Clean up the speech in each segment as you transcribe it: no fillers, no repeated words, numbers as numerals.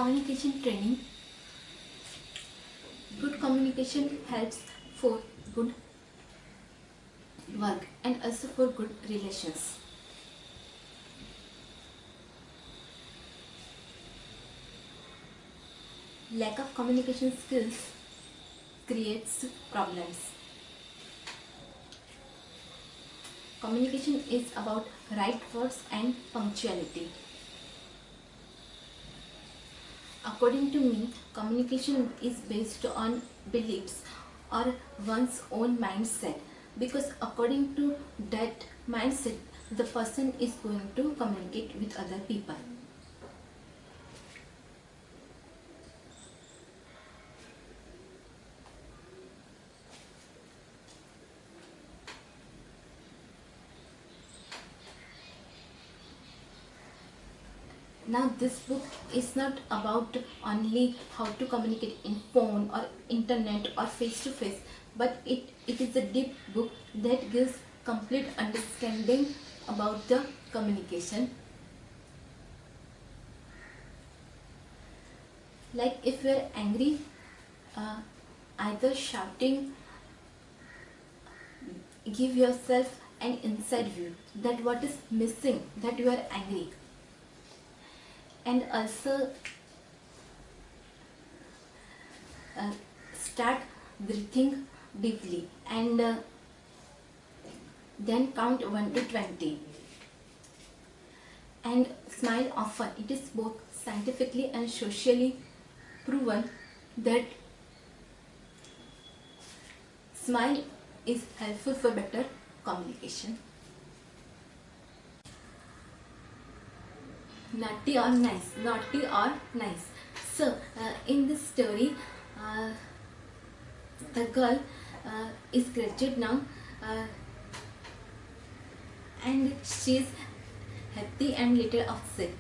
Communication training. Good communication helps for good work and also for good relations. Lack of communication skills creates problems. Communication is about right words and punctuality. According to me, communication is based on beliefs or one's own mindset, because according to that mindset, the person is going to communicate with other people. Now this book is not about only how to communicate in phone or internet or face to face, but it is a deep book that gives complete understanding about the communication. Like if you are angry, either shouting, give yourself an inside view that what is missing, that you are angry, and also start breathing deeply and then count 1 to 20 and smile often. It is both scientifically and socially proven that smile is helpful for better communication. Naughty or nice, naughty or nice. So in this story, the girl is graduate now, and she is happy and little upset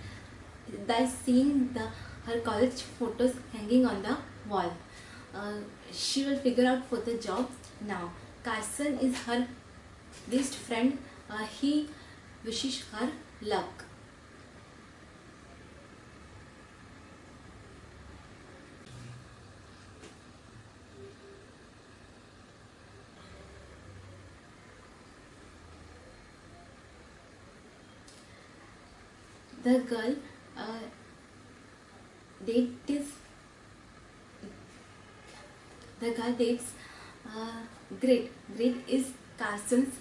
by seeing her college photos hanging on the wall. She will figure out for the job now. Carson is her best friend. He wishes her luck. The girl dates Great. Great is Carson's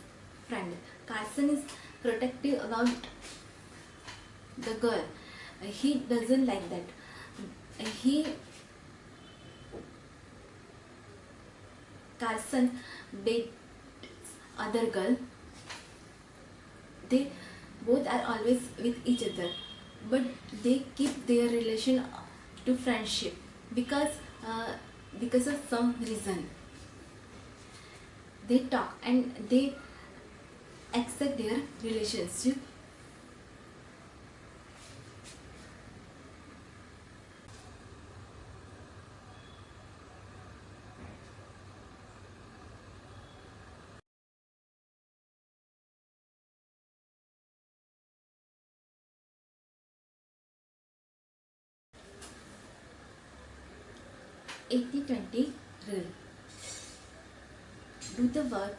friend. Carson is protective about the girl. He doesn't like that. Carson dates other girl. They both are always with each other, but they keep their relation to friendship because of some reason. They talk and they accept their relationship. Eighty-20 rule. Do the work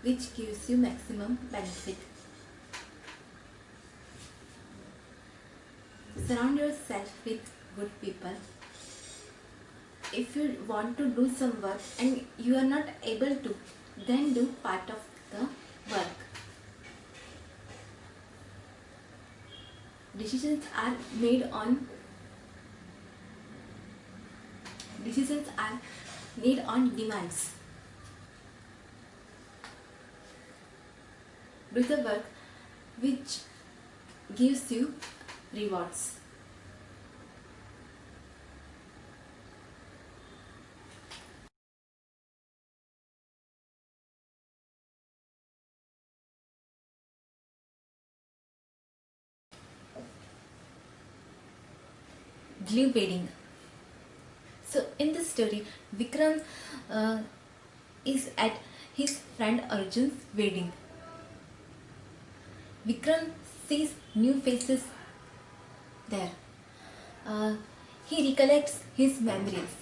which gives you maximum benefit. Surround yourself with good people. If you want to do some work and you are not able to, then do part of the work. Decisions are made on demands. Do the work which gives you rewards. Glue wedding. So in this story, Vikram is at his friend Arjun's wedding. Vikram sees new faces there. He recollects his memories,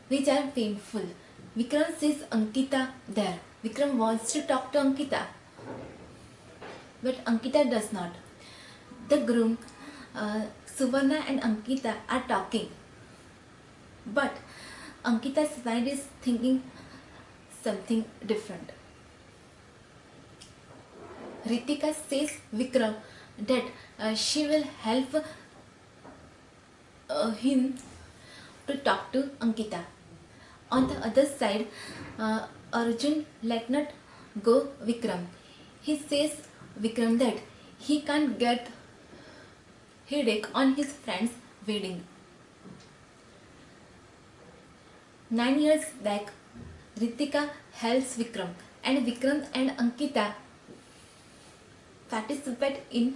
which are painful. Vikram sees Ankita there. Vikram wants to talk to Ankita, but Ankita does not. The groom, Suvarna and Ankita are talking, but Ankita's mind is thinking something different. Ritika says Vikram that she will help him to talk to Ankita. On the other side, Arjun let not go Vikram. He says Vikram that he can't get headache on his friend's wedding. 9 years back, Ritika helps Vikram, and Vikram and Ankita participate in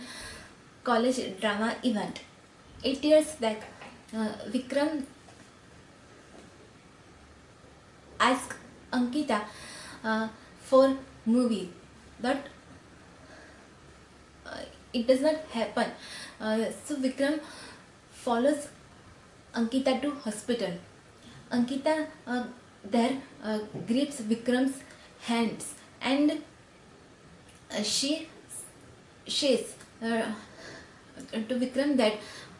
college drama event. 8 years back, Vikram asked Ankita for movie, but it does not happen. So Vikram follows Ankita to hospital. Ankita there grips Vikram's hands, and she says to Vikram that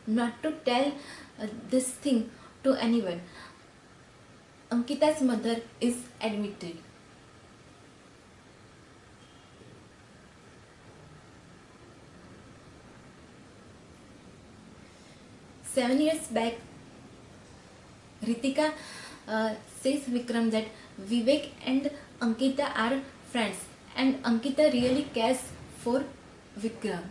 not to tell this thing to anyone. Ankita's mother is admitted. Seven years back, Ritika says Vikram that Vivek and Ankita are friends, and Ankita really cares for Vikram.